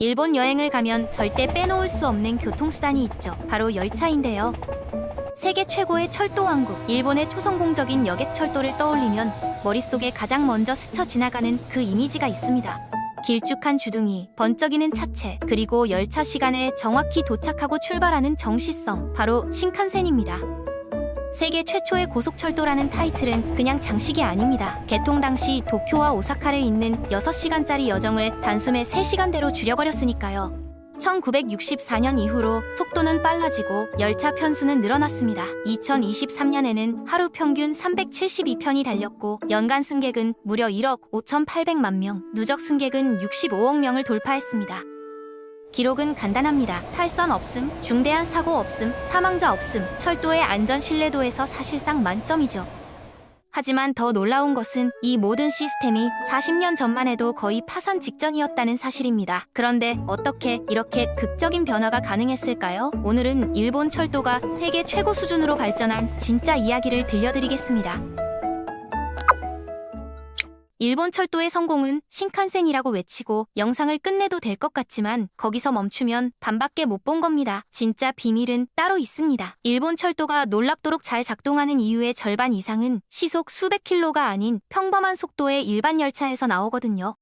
일본 여행을 가면 절대 빼놓을 수 없는 교통수단이 있죠. 바로 열차인데요. 세계 최고의 철도 왕국, 일본의 초성공적인 여객철도를 떠올리면 머릿속에 가장 먼저 스쳐 지나가는 그 이미지가 있습니다. 길쭉한 주둥이, 번쩍이는 차체, 그리고 열차 시간에 정확히 도착하고 출발하는 정시성, 바로 신칸센입니다. 세계 최초의 고속철도라는 타이틀은 그냥 장식이 아닙니다. 개통 당시 도쿄와 오사카를 잇는 6시간짜리 여정을 단숨에 3시간대로 줄여버렸으니까요. 1964년 이후로 속도는 빨라지고 열차 편수는 늘어났습니다. 2023년에는 하루 평균 372편이 달렸고 연간 승객은 무려 1억 5,800만 명, 누적 승객은 65억 명을 돌파했습니다. 기록은 간단합니다. 탈선 없음, 중대한 사고 없음, 사망자 없음, 철도의 안전 신뢰도에서 사실상 만점이죠. 하지만 더 놀라운 것은 이 모든 시스템이 40년 전만 해도 거의 파산 직전이었다는 사실입니다. 그런데 어떻게 이렇게 극적인 변화가 가능했을까요? 오늘은 일본 철도가 세계 최고 수준으로 발전한 진짜 이야기를 들려드리겠습니다. 일본 철도의 성공은 신칸센이라고 외치고 영상을 끝내도 될 것 같지만 거기서 멈추면 반밖에 못 본 겁니다. 진짜 비밀은 따로 있습니다. 일본 철도가 놀랍도록 잘 작동하는 이유의 절반 이상은 시속 수백 킬로가 아닌 평범한 속도의 일반 열차에서 나오거든요.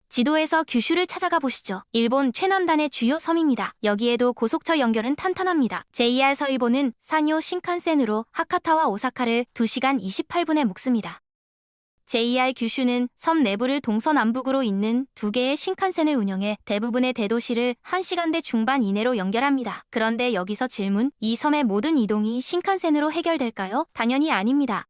지도에서 규슈를 찾아가 보시죠. 일본 최남단의 주요 섬입니다. 여기에도 고속철 연결은 탄탄합니다. JR 서일본은 산요 신칸센으로 하카타와 오사카를 2시간 28분에 묶습니다. JR 규슈는 섬 내부를 동서남북으로 잇는 2개의 신칸센을 운영해 대부분의 대도시를 1시간대 중반 이내로 연결합니다. 그런데 여기서 질문, 이 섬의 모든 이동이 신칸센으로 해결될까요? 당연히 아닙니다.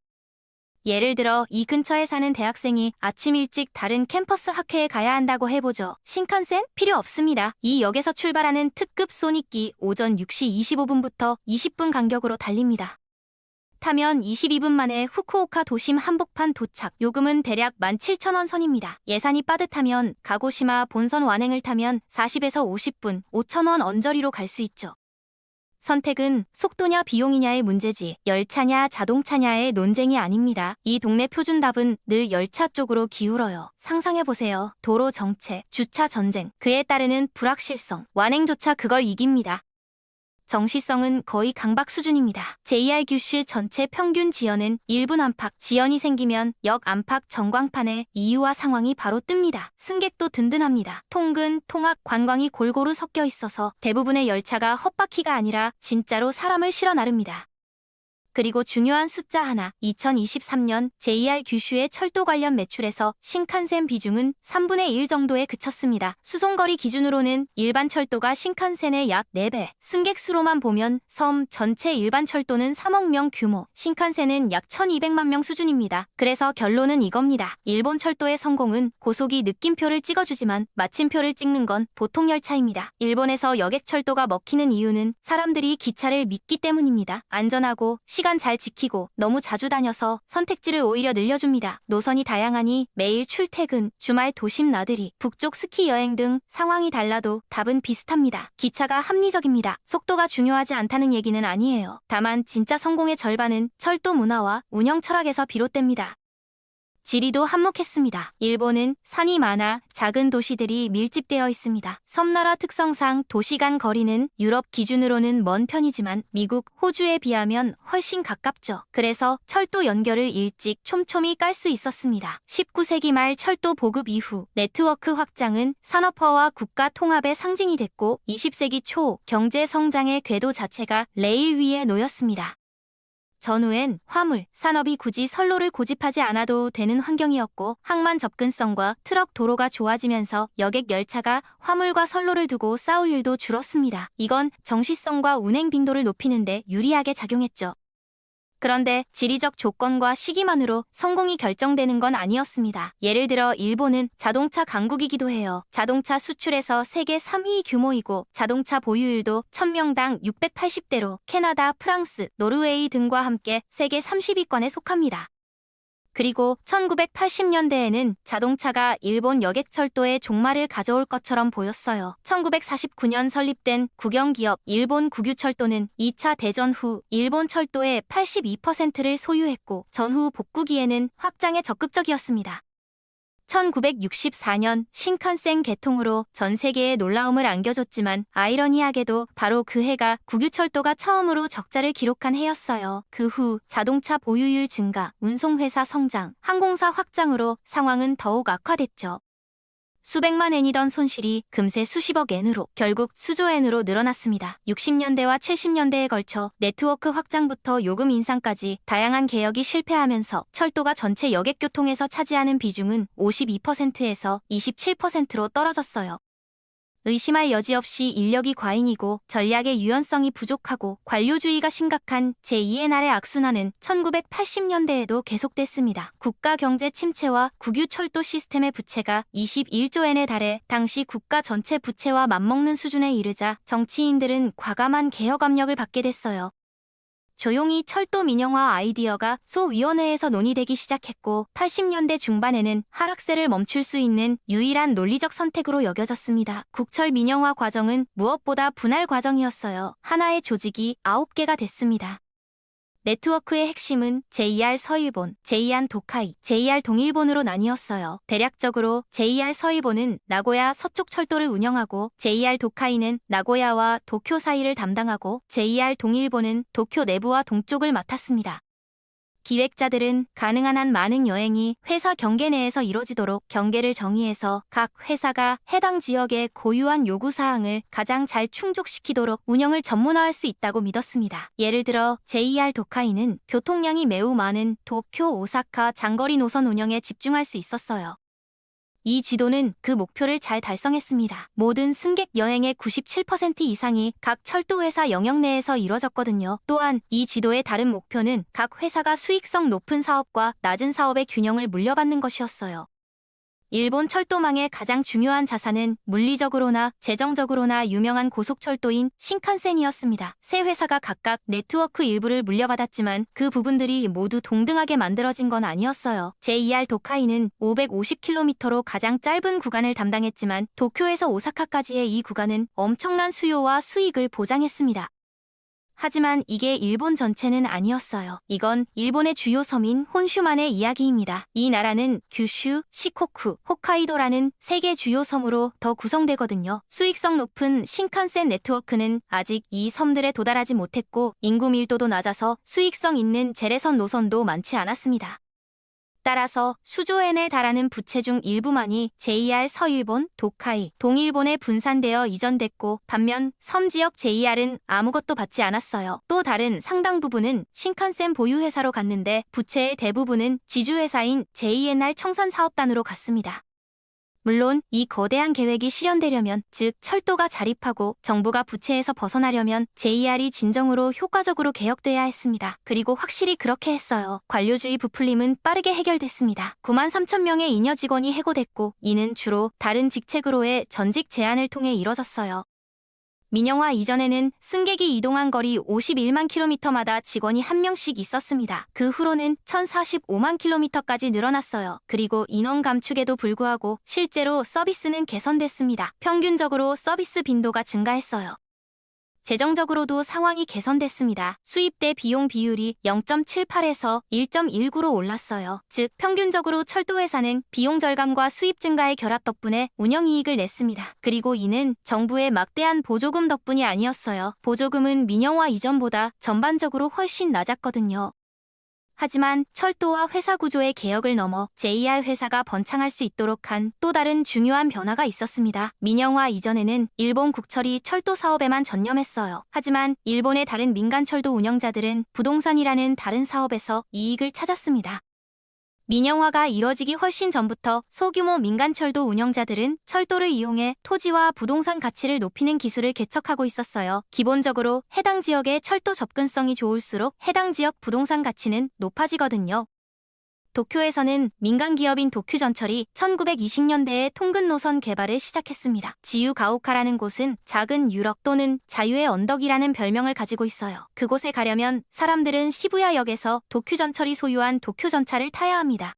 예를 들어 이 근처에 사는 대학생이 아침 일찍 다른 캠퍼스 학회에 가야 한다고 해보죠. 신칸센? 필요 없습니다. 이 역에서 출발하는 특급 소닉기 오전 6시 25분부터 20분 간격으로 달립니다. 타면 22분 만에 후쿠오카 도심 한복판 도착. 요금은 대략 17,000원 선입니다. 예산이 빠듯하면 가고시마 본선 완행을 타면 40에서 50분, 5,000원 언저리로 갈 수 있죠. 선택은 속도냐 비용이냐의 문제지 열차냐 자동차냐의 논쟁이 아닙니다. 이 동네 표준답은 늘 열차 쪽으로 기울어요. 상상해보세요. 도로 정체, 주차 전쟁, 그에 따르는 불확실성, 완행조차 그걸 이깁니다. 정시성은 거의 강박 수준입니다. JR 규슈 전체 평균 지연은 1분 안팎, 지연이 생기면 역 안팎 전광판에 이유와 상황이 바로 뜹니다. 승객도 든든합니다. 통근, 통학, 관광이 골고루 섞여 있어서 대부분의 열차가 헛바퀴가 아니라 진짜로 사람을 실어 나릅니다. 그리고 중요한 숫자 하나, 2023년 JR 규슈의 철도 관련 매출에서 신칸센 비중은 3분의 1 정도에 그쳤습니다. 수송거리 기준으로는 일반 철도가 신칸센의 약 4배, 승객 수로만 보면 섬 전체 일반 철도는 3억 명 규모, 신칸센은 약 1,200만 명 수준입니다. 그래서 결론은 이겁니다. 일본 철도의 성공은 고속이 느낌표를 찍어주지만 마침표를 찍는 건 보통 열차입니다. 일본에서 여객철도가 먹히는 이유는 사람들이 기차를 믿기 때문입니다. 안전하고 시간 잘 지키고 너무 자주 다녀서 선택지를 오히려 늘려줍니다. 노선이 다양하니 매일 출퇴근, 주말 도심 나들이, 북쪽 스키 여행 등 상황이 달라도 답은 비슷합니다. 기차가 합리적입니다. 속도가 중요하지 않다는 얘기는 아니에요. 다만 진짜 성공의 절반은 철도 문화와 운영 철학에서 비롯됩니다. 지리도 한몫했습니다. 일본은 산이 많아 작은 도시들이 밀집되어 있습니다. 섬나라 특성상 도시 간 거리는 유럽 기준으로는 먼 편이지만 미국, 호주에 비하면 훨씬 가깝죠. 그래서 철도 연결을 일찍 촘촘히 깔 수 있었습니다. 19세기 말 철도 보급 이후 네트워크 확장은 산업화와 국가 통합의 상징이 됐고 20세기 초 경제 성장의 궤도 자체가 레일 위에 놓였습니다. 전후엔 화물, 산업이 굳이 선로를 고집하지 않아도 되는 환경이었고 항만 접근성과 트럭 도로가 좋아지면서 여객 열차가 화물과 선로를 두고 싸울 일도 줄었습니다. 이건 정시성과 운행 빈도를 높이는데 유리하게 작용했죠. 그런데 지리적 조건과 시기만으로 성공이 결정되는 건 아니었습니다. 예를 들어 일본은 자동차 강국이기도 해요. 자동차 수출에서 세계 3위 규모이고 자동차 보유율도 1000명당 680대로 캐나다, 프랑스, 노르웨이 등과 함께 세계 30위권에 속합니다. 그리고 1980년대에는 자동차가 일본 여객철도의 종말을 가져올 것처럼 보였어요. 1949년 설립된 국영기업 일본 국유철도는 2차 대전 후 일본 철도의 82%를 소유했고 전후 복구기에는 확장에 적극적이었습니다. 1964년 신칸센 개통으로 전 세계에 놀라움을 안겨줬지만 아이러니하게도 바로 그 해가 국유철도가 처음으로 적자를 기록한 해였어요. 그 후 자동차 보유율 증가, 운송회사 성장, 항공사 확장으로 상황은 더욱 악화됐죠. 수백만 엔이던 손실이 금세 수십억 엔으로 결국 수조 엔으로 늘어났습니다. 60년대와 70년대에 걸쳐 네트워크 확장부터 요금 인상까지 다양한 개혁이 실패하면서 철도가 전체 여객교통에서 차지하는 비중은 52%에서 27%로 떨어졌어요. 의심할 여지 없이 인력이 과잉이고 전략의 유연성이 부족하고 관료주의가 심각한 제2의 날의 악순환은 1980년대에도 계속됐습니다. 국가 경제 침체와 국유 철도 시스템의 부채가 21조 엔에 달해 당시 국가 전체 부채와 맞먹는 수준에 이르자 정치인들은 과감한 개혁 압력을 받게 됐어요. 조용히 철도 민영화 아이디어가 소위원회에서 논의되기 시작했고 80년대 중반에는 하락세를 멈출 수 있는 유일한 논리적 선택으로 여겨졌습니다. 국철 민영화 과정은 무엇보다 분할 과정이었어요. 하나의 조직이 9개가 됐습니다. 네트워크의 핵심은 JR 서일본, JR 도카이, JR 동일본으로 나뉘었어요. 대략적으로 JR 서일본은 나고야 서쪽 철도를 운영하고 JR 도카이는 나고야와 도쿄 사이를 담당하고 JR 동일본은 도쿄 내부와 동쪽을 맡았습니다. 기획자들은 가능한 한 많은 여행이 회사 경계 내에서 이뤄지도록 경계를 정의해서 각 회사가 해당 지역의 고유한 요구사항을 가장 잘 충족시키도록 운영을 전문화할 수 있다고 믿었습니다. 예를 들어 JR 도카이는 교통량이 매우 많은 도쿄, 오사카 장거리 노선 운영에 집중할 수 있었어요. 이 지도는 그 목표를 잘 달성했습니다. 모든 승객 여행의 97% 이상이 각 철도회사 영역 내에서 이뤄졌거든요. 또한 이 지도의 다른 목표는 각 회사가 수익성 높은 사업과 낮은 사업의 균형을 물려받는 것이었어요. 일본 철도망의 가장 중요한 자산은 물리적으로나 재정적으로나 유명한 고속철도인 신칸센이었습니다. 세 회사가 각각 네트워크 일부를 물려받았지만 그 부분들이 모두 동등하게 만들어진 건 아니었어요. JR 도카이는 550km로 가장 짧은 구간을 담당했지만 도쿄에서 오사카까지의 이 구간은 엄청난 수요와 수익을 보장했습니다. 하지만 이게 일본 전체는 아니었어요. 이건 일본의 주요 섬인 혼슈만의 이야기입니다. 이 나라는 규슈, 시코쿠, 홋카이도라는 3개 주요 섬으로 더 구성되거든요. 수익성 높은 신칸센 네트워크는 아직 이 섬들에 도달하지 못했고 인구 밀도도 낮아서 수익성 있는 재래선 노선도 많지 않았습니다. 따라서 수조엔에 달하는 부채 중 일부만이 JR 서일본, 도카이, 동일본에 분산되어 이전됐고 반면 섬 지역 JR은 아무것도 받지 않았어요. 또 다른 상당 부분은 신칸센 보유회사로 갔는데 부채의 대부분은 지주회사인 JNR 청산사업단으로 갔습니다. 물론 이 거대한 계획이 실현되려면 즉 철도가 자립하고 정부가 부채에서 벗어나려면 JR이 진정으로 효과적으로 개혁돼야 했습니다. 그리고 확실히 그렇게 했어요. 관료주의 부풀림은 빠르게 해결됐습니다. 9만 3천 명의 잉여 직원이 해고됐고 이는 주로 다른 직책으로의 전직 제한을 통해 이뤄졌어요. 민영화 이전에는 승객이 이동한 거리 51만 킬로미터마다 직원이 1명씩 있었습니다. 그 후로는 1045만 킬로미터까지 늘어났어요. 그리고 인원 감축에도 불구하고 실제로 서비스는 개선됐습니다. 평균적으로 서비스 빈도가 증가했어요. 재정적으로도 상황이 개선됐습니다. 수입 대 비용 비율이 0.78에서 1.19로 올랐어요. 즉 평균적으로 철도회사는 비용 절감과 수입 증가의 결합 덕분에 운영이익을 냈습니다. 그리고 이는 정부의 막대한 보조금 덕분이 아니었어요. 보조금은 민영화 이전보다 전반적으로 훨씬 낮았거든요. 하지만 철도와 회사 구조의 개혁을 넘어 JR 회사가 번창할 수 있도록 한 또 다른 중요한 변화가 있었습니다. 민영화 이전에는 일본 국철이 철도 사업에만 전념했어요. 하지만 일본의 다른 민간 철도 운영자들은 부동산이라는 다른 사업에서 이익을 찾았습니다. 민영화가 이뤄지기 훨씬 전부터 소규모 민간철도 운영자들은 철도를 이용해 토지와 부동산 가치를 높이는 기술을 개척하고 있었어요. 기본적으로 해당 지역의 철도 접근성이 좋을수록 해당 지역 부동산 가치는 높아지거든요. 도쿄에서는 민간 기업인 도쿄전철이 1920년대에 통근 노선 개발을 시작했습니다. 지유가오카라는 곳은 작은 유럽 또는 자유의 언덕이라는 별명을 가지고 있어요. 그곳에 가려면 사람들은 시부야역에서 도쿄전철이 소유한 도쿄전차를 타야 합니다.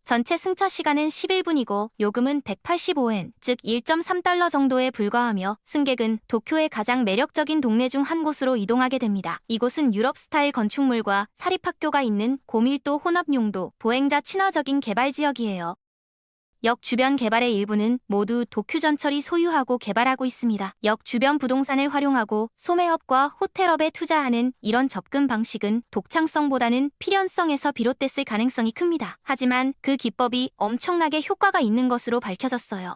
전체 승차 시간은 11분이고 요금은 185엔, 즉 1.3달러 정도에 불과하며 승객은 도쿄의 가장 매력적인 동네 중 한 곳으로 이동하게 됩니다. 이곳은 유럽 스타일 건축물과 사립학교가 있는 고밀도 혼합용도, 보행자 친화적인 개발 지역이에요. 역 주변 개발의 일부는 모두 도쿄전철이 소유하고 개발하고 있습니다. 역 주변 부동산을 활용하고 소매업과 호텔업에 투자하는 이런 접근 방식은 독창성보다는 필연성에서 비롯됐을 가능성이 큽니다. 하지만 그 기법이 엄청나게 효과가 있는 것으로 밝혀졌어요.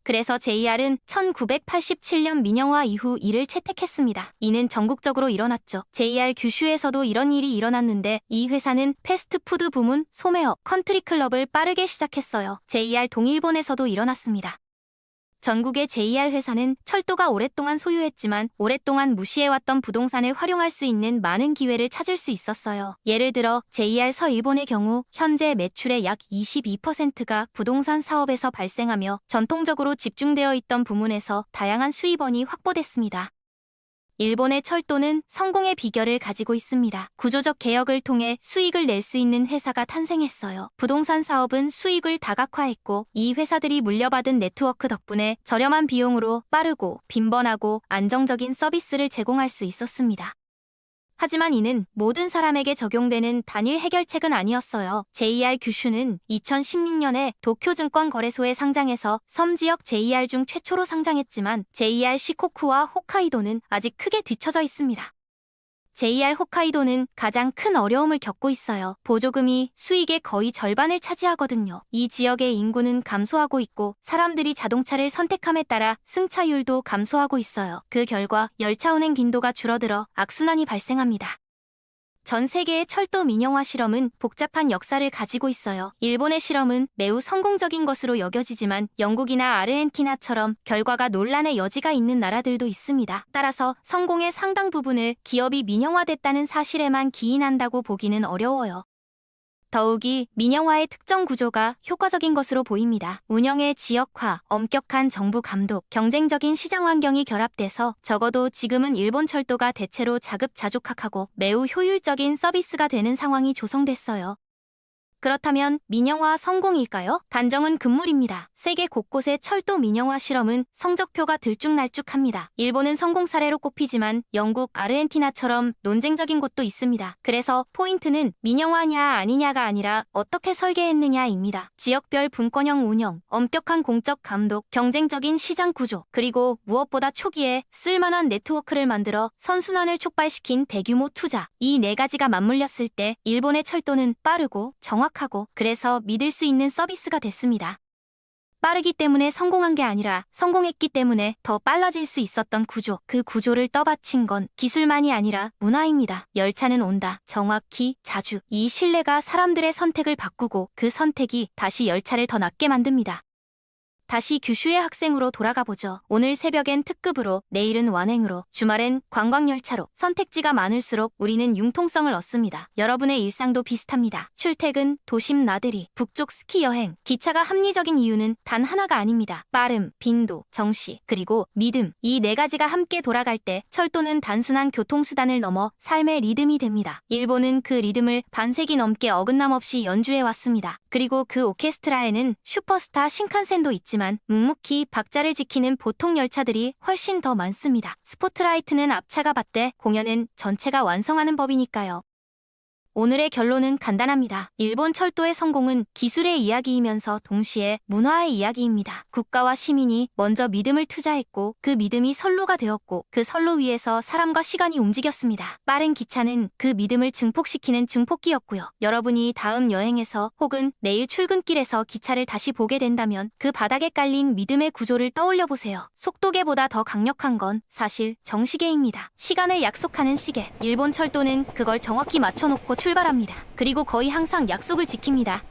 그래서 JR은 1987년 민영화 이후 이를 채택했습니다. 이는 전국적으로 일어났죠. JR 규슈에서도 이런 일이 일어났는데 이 회사는 패스트푸드 부문, 소매업, 컨트리클럽을 빠르게 시작했어요. JR 동일본에서도 일어났습니다. 전국의 JR 회사는 철도가 오랫동안 소유했지만 오랫동안 무시해왔던 부동산을 활용할 수 있는 많은 기회를 찾을 수 있었어요. 예를 들어 JR 서일본의 경우 현재 매출의 약 22%가 부동산 사업에서 발생하며 전통적으로 집중되어 있던 부문에서 다양한 수입원이 확보됐습니다. 일본의 철도는 성공의 비결을 가지고 있습니다. 구조적 개혁을 통해 수익을 낼 수 있는 회사가 탄생했어요. 부동산 사업은 수익을 다각화했고 이 회사들이 물려받은 네트워크 덕분에 저렴한 비용으로 빠르고 빈번하고 안정적인 서비스를 제공할 수 있었습니다. 하지만 이는 모든 사람에게 적용되는 단일 해결책은 아니었어요. JR 규슈는 2016년에 도쿄증권 거래소에 상장해서 섬지역 JR 중 최초로 상장했지만 JR 시코쿠와 홋카이도는 아직 크게 뒤처져 있습니다. JR 홋카이도는 가장 큰 어려움을 겪고 있어요. 보조금이 수익의 거의 절반을 차지하거든요. 이 지역의 인구는 감소하고 있고 사람들이 자동차를 선택함에 따라 승차율도 감소하고 있어요. 그 결과 열차 운행 빈도가 줄어들어 악순환이 발생합니다. 전 세계의 철도 민영화 실험은 복잡한 역사를 가지고 있어요. 일본의 실험은 매우 성공적인 것으로 여겨지지만 영국이나 아르헨티나처럼 결과가 논란의 여지가 있는 나라들도 있습니다. 따라서 성공의 상당 부분을 기업이 민영화됐다는 사실에만 기인한다고 보기는 어려워요. 더욱이 민영화의 특정 구조가 효과적인 것으로 보입니다. 운영의 지역화, 엄격한 정부 감독, 경쟁적인 시장 환경이 결합돼서 적어도 지금은 일본 철도가 대체로 자급자족하고 매우 효율적인 서비스가 되는 상황이 조성됐어요. 그렇다면 민영화 성공일까요? 단정은 금물입니다. 세계 곳곳의 철도 민영화 실험은 성적표가 들쭉날쭉합니다. 일본은 성공 사례로 꼽히지만 영국, 아르헨티나처럼 논쟁적인 곳도 있습니다. 그래서 포인트는 민영화냐 아니냐가 아니라 어떻게 설계했느냐입니다. 지역별 분권형 운영, 엄격한 공적 감독, 경쟁적인 시장 구조, 그리고 무엇보다 초기에 쓸만한 네트워크를 만들어 선순환을 촉발시킨 대규모 투자. 이 네 가지가 맞물렸을 때 일본의 철도는 빠르고 정확하고 그래서 믿을 수 있는 서비스가 됐습니다. 빠르기 때문에 성공한 게 아니라 성공했기 때문에 더 빨라질 수 있었던 구조. 그 구조를 떠받친 건 기술만이 아니라 문화입니다. 열차는 온다. 정확히, 자주. 이 신뢰가 사람들의 선택을 바꾸고 그 선택이 다시 열차를 더 낫게 만듭니다. 다시 규슈의 학생으로 돌아가보죠. 오늘 새벽엔 특급으로, 내일은 완행으로, 주말엔 관광열차로. 선택지가 많을수록 우리는 융통성을 얻습니다. 여러분의 일상도 비슷합니다. 출퇴근, 도심 나들이, 북쪽 스키 여행. 기차가 합리적인 이유는 단 하나가 아닙니다. 빠름, 빈도, 정시, 그리고 믿음. 이 네 가지가 함께 돌아갈 때 철도는 단순한 교통수단을 넘어 삶의 리듬이 됩니다. 일본은 그 리듬을 반세기 넘게 어긋남 없이 연주해왔습니다. 그리고 그 오케스트라에는 슈퍼스타 신칸센도 있지만 묵묵히 박자를 지키는 보통 열차들이 훨씬 더 많습니다. 스포트라이트는 앞차가 받되 공연은 전체가 완성하는 법이니까요. 오늘의 결론은 간단합니다. 일본 철도의 성공은 기술의 이야기이면서 동시에 문화의 이야기입니다. 국가와 시민이 먼저 믿음을 투자했고 그 믿음이 선로가 되었고 그 선로 위에서 사람과 시간이 움직였습니다. 빠른 기차는 그 믿음을 증폭시키는 증폭기였고요. 여러분이 다음 여행에서 혹은 내일 출근길에서 기차를 다시 보게 된다면 그 바닥에 깔린 믿음의 구조를 떠올려 보세요. 속도계보다 더 강력한 건 사실 정시계입니다. 시간을 약속하는 시계. 일본 철도는 그걸 정확히 맞춰놓고 출발합니다. 그리고 거의 항상 약속을 지킵니다.